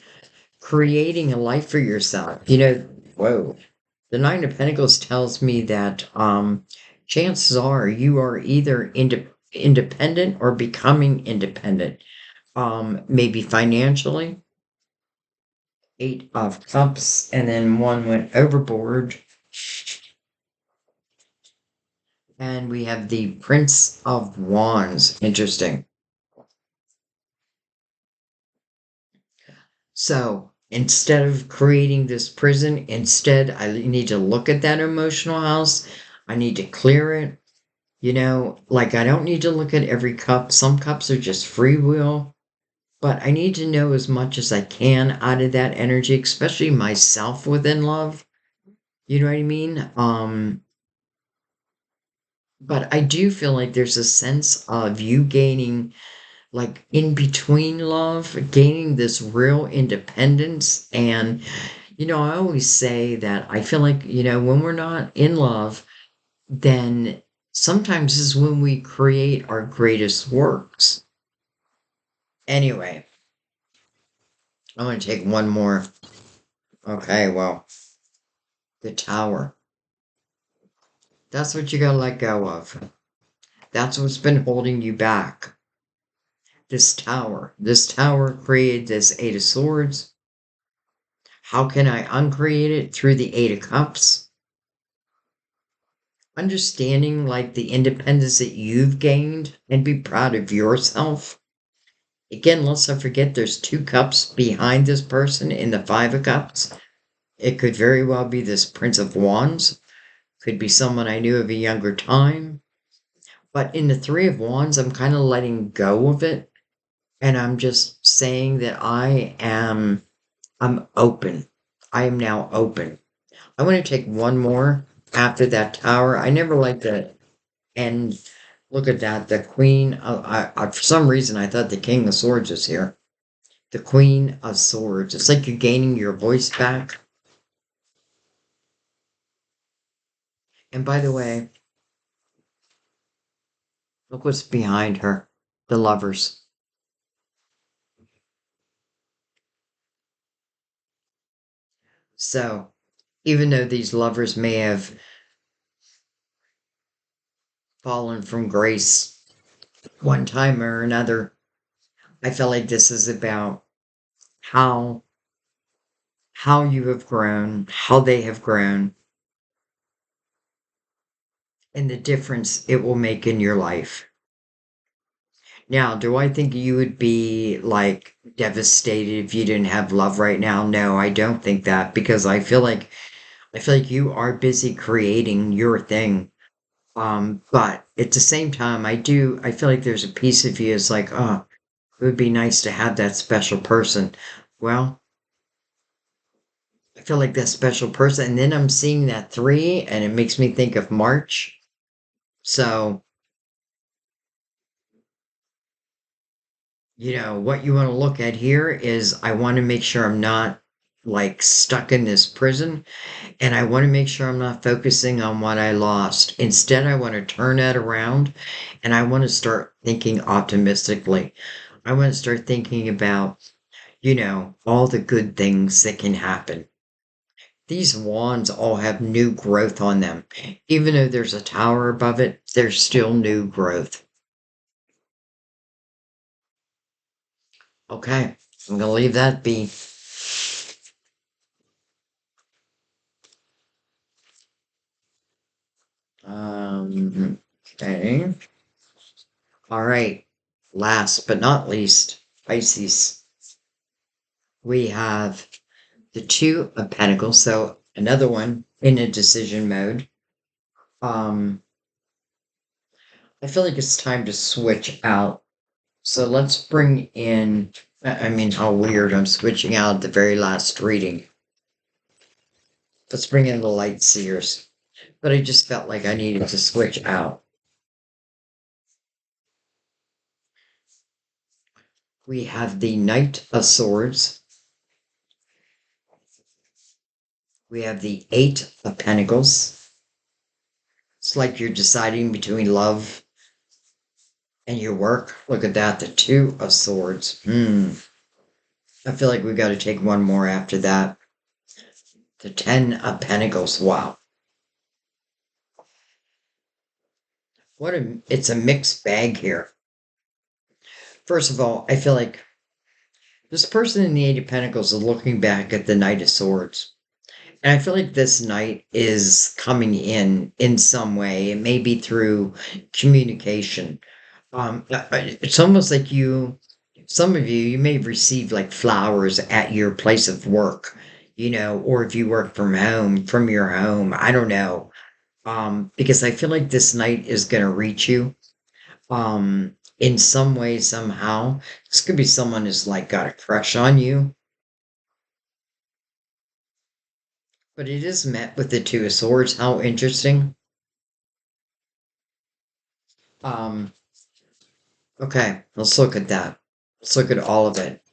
creating a life for yourself. Whoa. The Nine of Pentacles tells me that chances are you are either independent or becoming independent. Maybe financially. Eight of Cups, and then one went overboard. And we have the Prince of Wands. Interesting. So instead of creating this prison, instead, I need to look at that emotional house. I need to clear it. Like, I don't need to look at every cup. Some cups are just free will. But I need to know as much as I can out of that energy, especially myself within love. You know what I mean? But I do feel like there's a sense of you gaining, like, in between love, gaining this real independence. And, I always say that I feel like, when we're not in love, then sometimes is when we create our greatest works. Anyway, I'm going to take one more. Okay, well, the Tower. That's what you got to let go of. That's what's been holding you back. This Tower. This Tower created this Eight of Swords. How can I uncreate it? Through the Eight of Cups. Understanding, like, the independence that you've gained and be proud of yourself. Again, let's not forget there's two cups behind this person in the Five of Cups. It could very well be this Prince of Wands. Could be someone I knew of a younger time. But in the Three of Wands, I'm kind of letting go of it. And I'm just saying that I'm open. I am now open. I want to take one more after that Tower. I never like to end Look at that. The Queen. For some reason, I thought the King of Swords was here. The Queen of Swords. It's like you're gaining your voice back. And by the way, look what's behind her. The lovers. So, even though these lovers may have fallen from grace one time or another, I feel like this is about how how you have grown, how they have grown, and the difference it will make in your life. Now, do I think you would be like devastated if you didn't have love right now? No, I don't think that because I feel like you are busy creating your thing. But at the same time, I feel like there's a piece of you is like, oh, it would be nice to have that special person. Well, I feel like that special person, and then I'm seeing that three, and it makes me think of March. So, what you want to look at here is I want to make sure I'm not like stuck in this prison, and I want to make sure I'm not focusing on what I lost. Instead, I want to turn that around and I want to start thinking optimistically. I want to start thinking about, all the good things that can happen. These wands all have new growth on them. Even though there's a tower above it, there's still new growth. Okay, I'm going to leave that be. Okay. All right. Last but not least, Pisces. We have the Two of Pentacles. So another one in a decision mode. Um, I feel like it's time to switch out. So let's bring in, I mean, how weird I'm switching out at the very last reading. Let's bring in the light seers. But I just felt like I needed to switch out. We have the Knight of Swords. We have the Eight of Pentacles. It's like you're deciding between love and your work. Look at that, the Two of Swords. I feel like we got to take one more after that. The Ten of Pentacles. Wow. It's a mixed bag here. First of all, I feel like this person in the Eight of Pentacles is looking back at the Knight of Swords. And I feel like this knight is coming in some way. It may be through communication. It's almost like some of you may receive like flowers at your place of work, or if you work from your home. I don't know. Because I feel like this knight is going to reach you, in some way, somehow. This could be someone who's like got a crush on you. But it is met with the Two of Swords. How interesting. Um, okay, let's look at that. Let's look at all of it.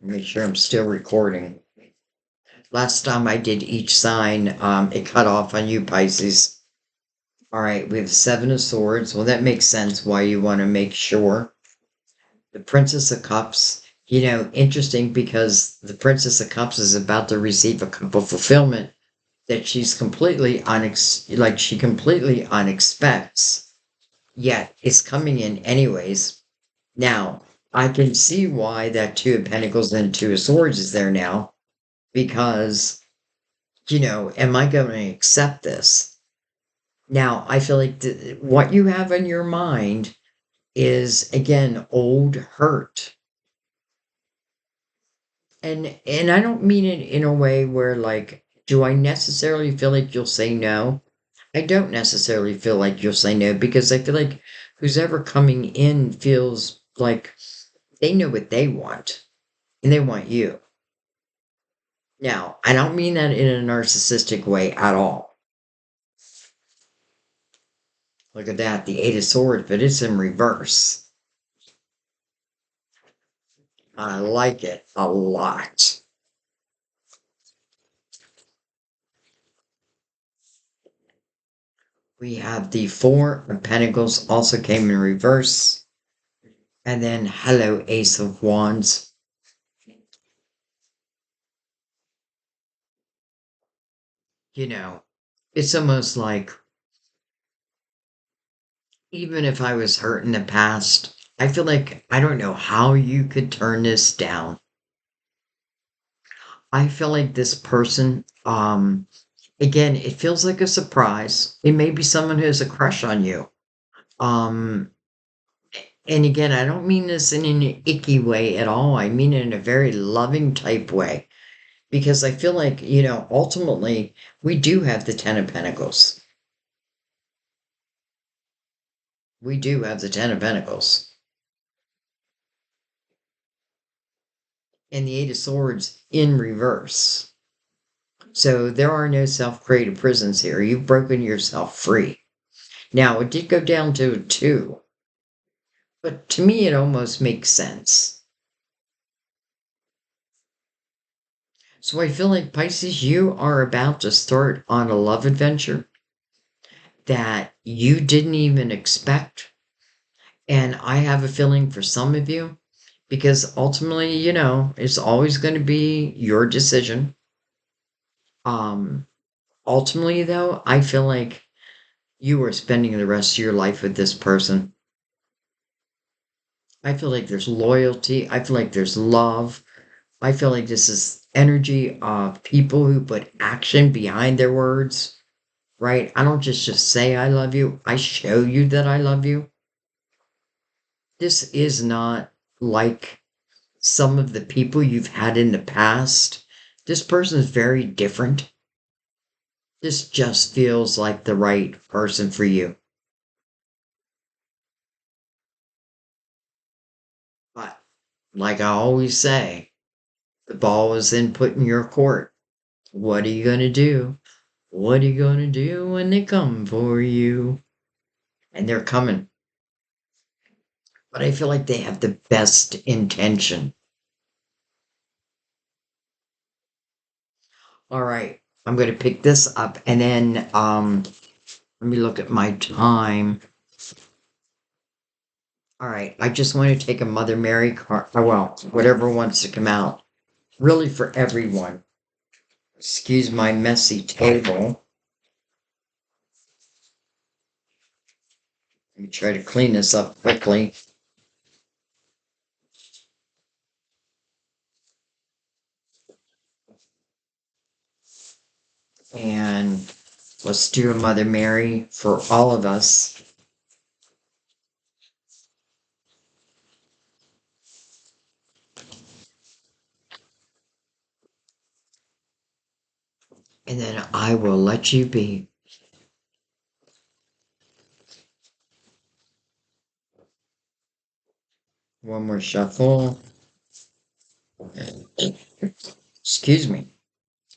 Make sure I'm still recording. Last time I did each sign, it cut off on you, Pisces. All right, we have Seven of Swords. Well, that makes sense why you want to make sure. The Princess of Cups. Interesting because the Princess of Cups is about to receive a cup of fulfillment that she completely unexpects, yet it's coming in anyways. Now, I can see why that Two of Pentacles and Two of Swords is there now, because, am I going to accept this? Now, I feel like what you have in your mind is, again, old hurt. And I don't mean it in a way where, like, do I necessarily feel like you'll say no? I don't necessarily feel like you'll say no because I feel like who's ever coming in feels like they know what they want and they want you. Now, I don't mean that in a narcissistic way at all. Look at that, the Eight of Swords, but it's in reverse. I like it a lot. We have the Four of Pentacles also came in reverse. And then, hello, Ace of Wands. You know, it's almost like even if I was hurt in the past, I feel like I don't know how you could turn this down. I feel like this person, again, it feels like a surprise. It may be someone who has a crush on you. Um, and again, I don't mean this in an icky way at all. I mean it in a very loving type way. Because I feel like, ultimately, we do have the Ten of Pentacles. We do have the Ten of Pentacles. And the Eight of Swords in reverse. So there are no self-created prisons here. You've broken yourself free. Now, it did go down to a 2, but to me, it almost makes sense. So I feel like, Pisces, you are about to start on a love adventure that you didn't even expect. And I have a feeling for some of you, because ultimately, it's always going to be your decision. Um, Ultimately, though, I feel like you are spending the rest of your life with this person. I feel like there's loyalty. I feel like there's love. I feel like this is energy of people who put action behind their words, right? I don't just say I love you. I show you that I love you. This is not like some of the people you've had in the past. This person is very different. This just feels like the right person for you. But like I always say, the ball is then put in your court. What are you going to do? What are you going to do when they come for you? And they're coming. But I feel like they have the best intention. All right. I'm going to pick this up and then let me look at my time. All right. I just want to take a Mother Mary card. Oh, well, whatever wants to come out. Really for everyone. Excuse my messy table. Let me try to clean this up quickly. And let's do a Mother Mary for all of us. And then I will let you be. One more shuffle. Excuse me.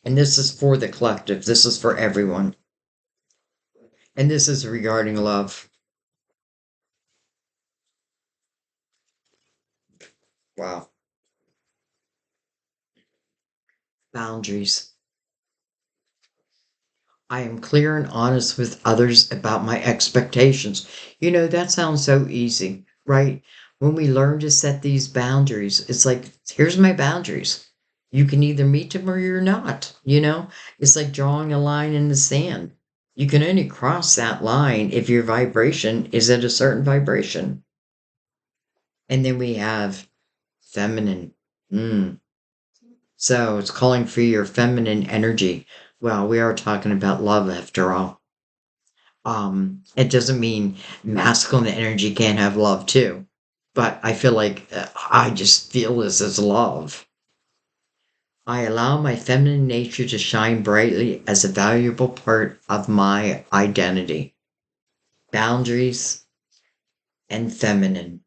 And this is for the collective. This is for everyone. And this is regarding love. Wow. Boundaries. I am clear and honest with others about my expectations. That sounds so easy, right? When we learn to set these boundaries, it's like, here's my boundaries. You can either meet them or you're not. It's like drawing a line in the sand. You can only cross that line if your vibration is at a certain vibration. And then we have feminine. Mm. So it's calling for your feminine energy. Well, we are talking about love after all. It doesn't mean masculine energy can't have love too, but I feel like I just feel this as love. I allow my feminine nature to shine brightly as a valuable part of my identity. Boundaries and feminine.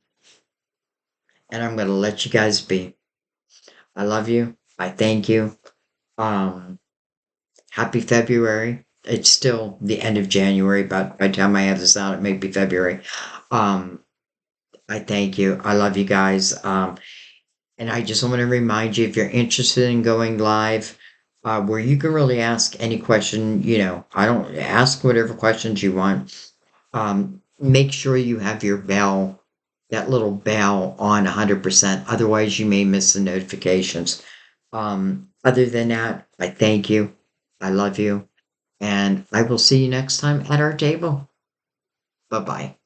And I'm going to let you guys be. I love you. I thank you. Um, Happy February. it's still the end of January, but by the time I have this out, it may be February. Um, I thank you. I love you guys. And I just want to remind you, if you're interested in going live, where you can really ask any question, I don't ask whatever questions you want. Make sure you have your bell, that little bell on 100%. Otherwise, you may miss the notifications. Other than that, I thank you. I love you. And I will see you next time at our table. Bye bye.